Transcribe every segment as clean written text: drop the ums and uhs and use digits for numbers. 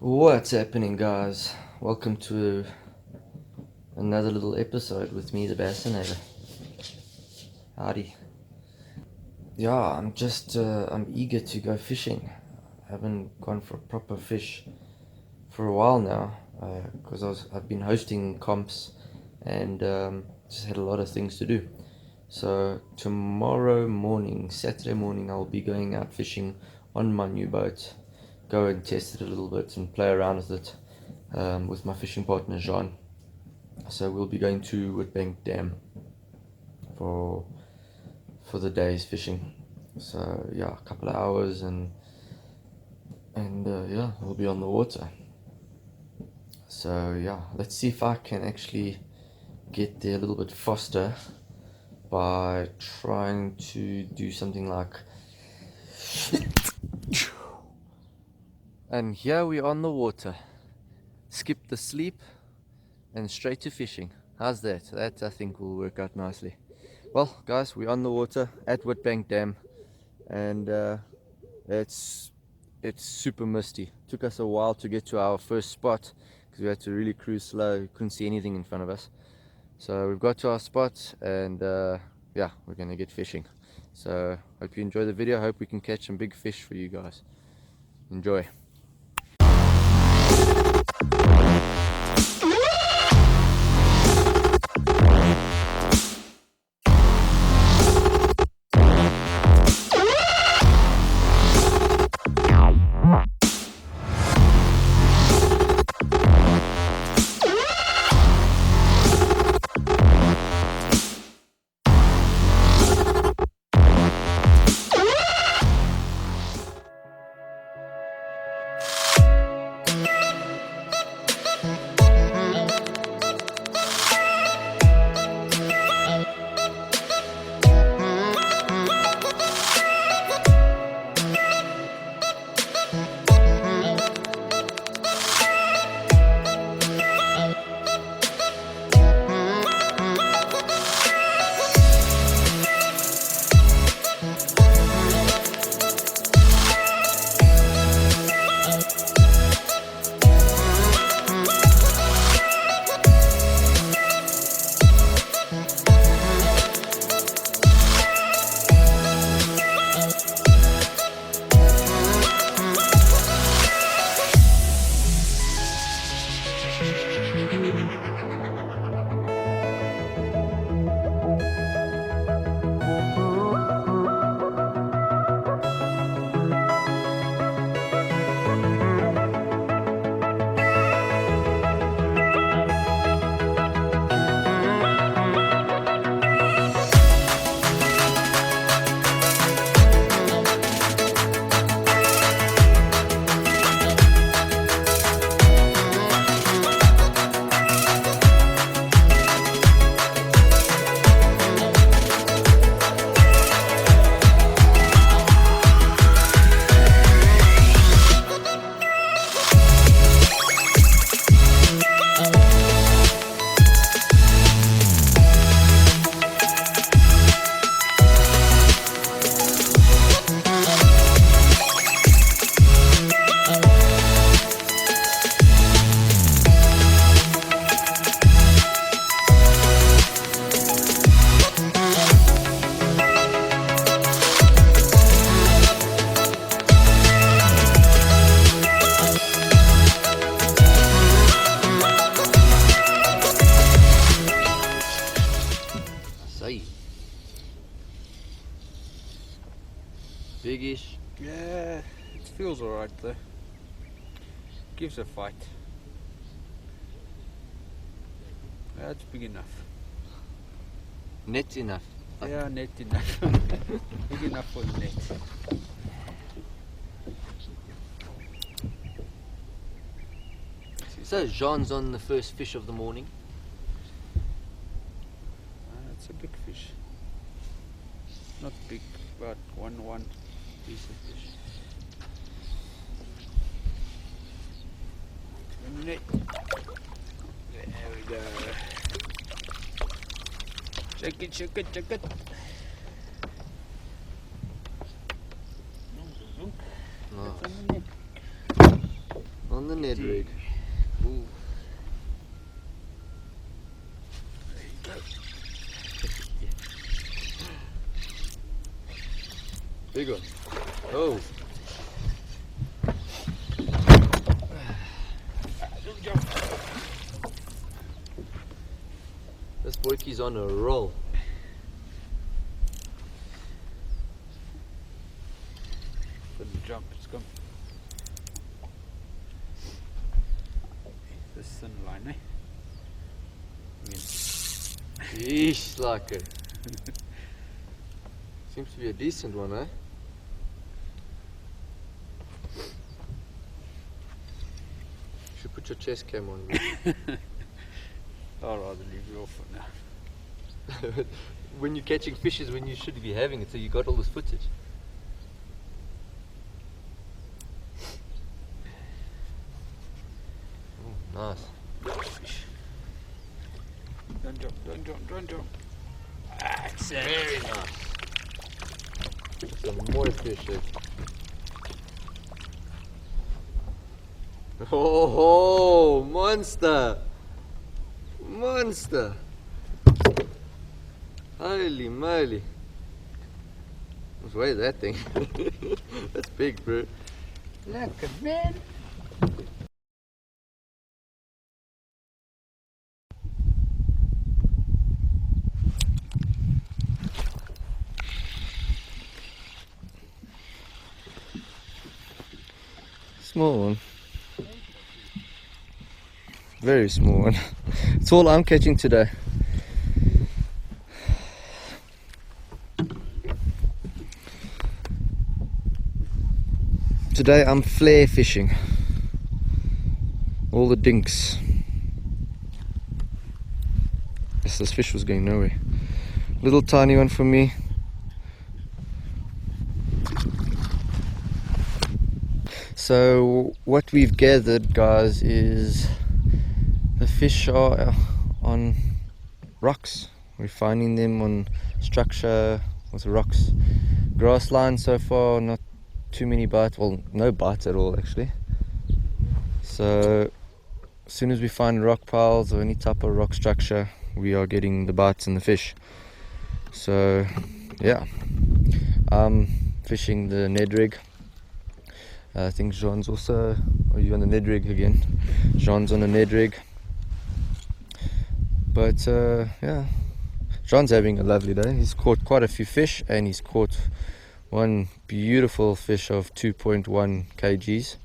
What's happening, guys? Welcome to another little episode with me, the Bassinator. Howdy. Yeah, I'm eager to go fishing. I haven't gone for a proper fish for a while now, because I've been hosting comps and just had a lot of things to do. So tomorrow morning, Saturday morning, I'll be going out fishing on my new boat. Go and test it a little bit and play around with it with my fishing partner Jean. So we'll be going to Witbank Dam for the day's fishing. So yeah, a couple of hours and yeah, we'll be on the water. So yeah, let's see if I can actually get there a little bit faster by trying to do something like. And here we are on the water. Skip the sleep and straight to fishing. How's that? That I think will work out nicely. Well, guys, we're on the water at Witbank Dam, and it's super misty. Took us a while to get to our first spot because we had to really cruise slow. We couldn't see anything in front of us. So we've got to our spot, and yeah, we're gonna get fishing. So hope you enjoy the video. Hope we can catch some big fish for you guys. Enjoy. Biggish. Yeah, it feels alright though. Gives a fight. That's big enough. Net enough. Yeah, net enough. Big enough for the net. So Jean's on the first fish of the morning. It's a big fish. Not big, but one decent fish. Net. There we go. Check it. Nice. On the Ned rig. Ooh. There you go. Big one. Oh. This boykie's on a roll. Couldn't jump, it's gone. This thin line, eh? Yeesh, like it. Seems to be a decent one, eh? You should put your chest cam on. I'd rather leave you off for now. When you're catching fish is when you should be having it, so you got all this footage. Oh, nice. Fish. Don't jump, don't jump, don't jump. Ah, it's very nice. Some more fish there. Oh, monster! Monster! Holy moly! Let's weigh that thing. That's big, bro. Look at man. Small one. Very small one. It's all I'm catching today. Today I'm flare fishing. All the dinks. Yes, this fish was going nowhere. Little tiny one for me. So what we've gathered, guys, is the fish are on rocks. We're finding them on structure with rocks. Grass line so far, not too many bites, well, no bites at all actually. So as soon as we find rock piles or any type of rock structure, we are getting the bites and the fish. So yeah, I'm fishing the Ned rig. I think Jean's also, are you on the Ned rig again? Jean's on the Ned rig. But yeah, Jean's having a lovely day. He's caught quite a few fish, and he's caught one beautiful fish of 2.1 kgs.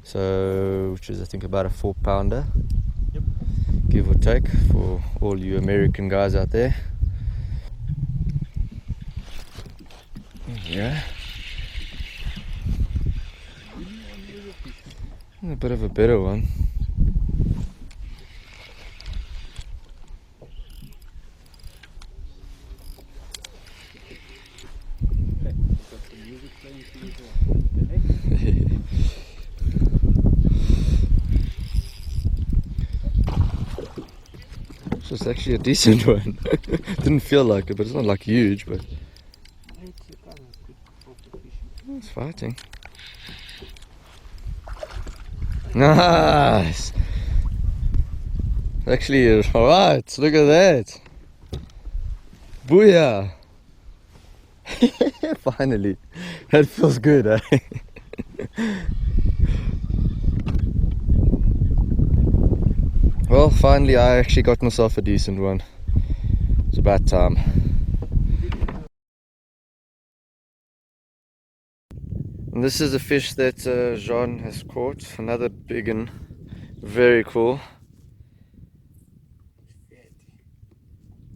So, which is I think about a 4-pounder. Yep. Give or take, for all you American guys out there. Yeah. A bit of a better one. So it's actually a decent one. Didn't feel like it, but it's not like huge, but it's fighting. Nice! Actually, alright, look at that! Booyah! Finally! That feels good, eh? Well, finally I actually got myself a decent one. It's about time. And this is a fish that Jean has caught, another big one. Very cool.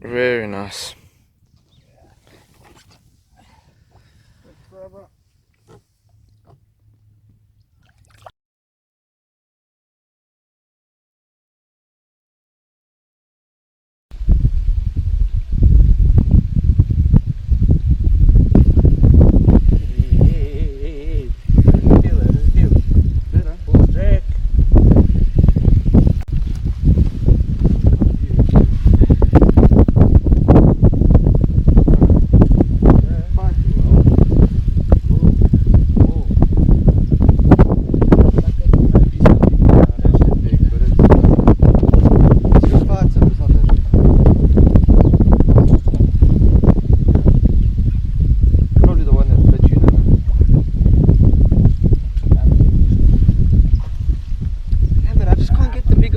Very nice.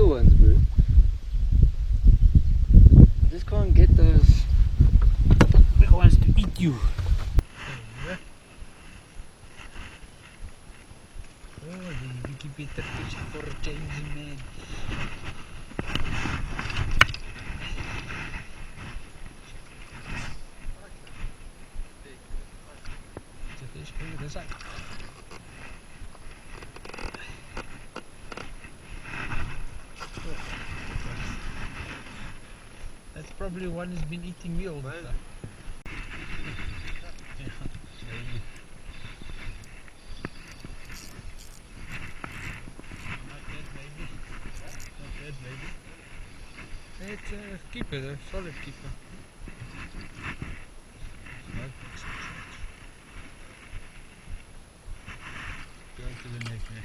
little ones, bro. I just can't get those big ones to eat you. Oh, you keep it fish for a change, man. It's a fish, look at this side. That's probably one who's been eating me all the time. It's a keeper though, solid keeper. Go to the next man.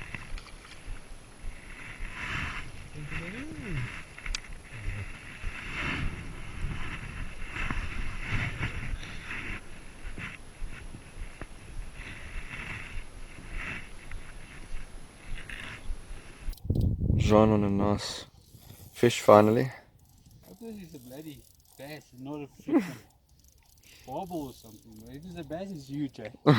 Jean on a nice fish finally. I thought it's a bloody bass, not a freaking bobble or something. If it's a bass, it's huge, eh? Not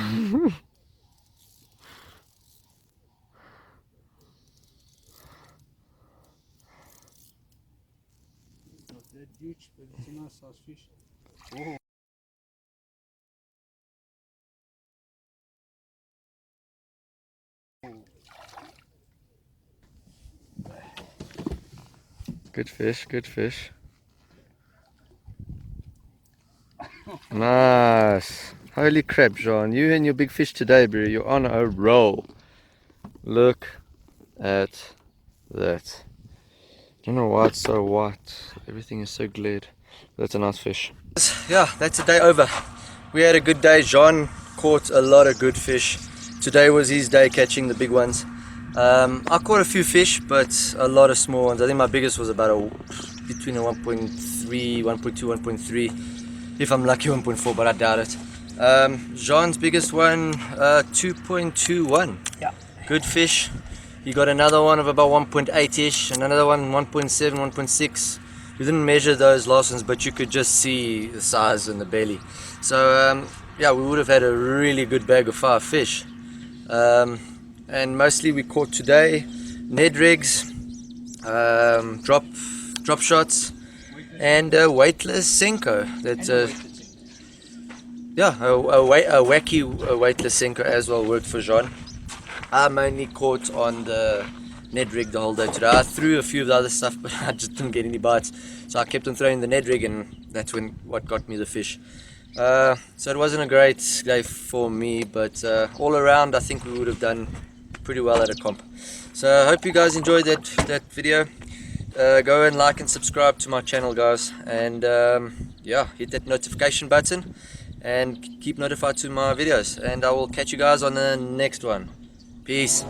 that huge, but it's a nice size fish. Oh. Good fish, good fish. Nice. Holy crap, Jean. You and your big fish today, bro. You're on a roll. Look at that. Don't know why it's so white. Everything is so glared. That's a nice fish. Yeah, that's a day over. We had a good day. Jean caught a lot of good fish. Today was his day catching the big ones. I caught a few fish, but a lot of small ones. I think my biggest was about between a 1.3, 1.2, 1.3. If I'm lucky, 1.4, but I doubt it. Jean's biggest one, 2.21. Yeah. Good fish. He got another one of about 1.8ish, and another one 1.7, 1.6. We didn't measure those last ones, but you could just see the size and the belly. So yeah, we would have had a really good bag of 5 fish. And mostly we caught today Ned rigs, drop shots, and a weightless Senko. That's yeah, a wacky weightless Senko as well worked for Jean. I'm only caught on the Ned rig the whole day today. I threw a few of the other stuff, but I just didn't get any bites. So I kept on throwing the Ned rig, and that's what got me the fish. So it wasn't a great day for me, but all around I think we would have done pretty well at a comp. So I hope you guys enjoyed that video. Go and like and subscribe to my channel, guys, and yeah, hit that notification button and keep notified to my videos, and I will catch you guys on the next one. Peace.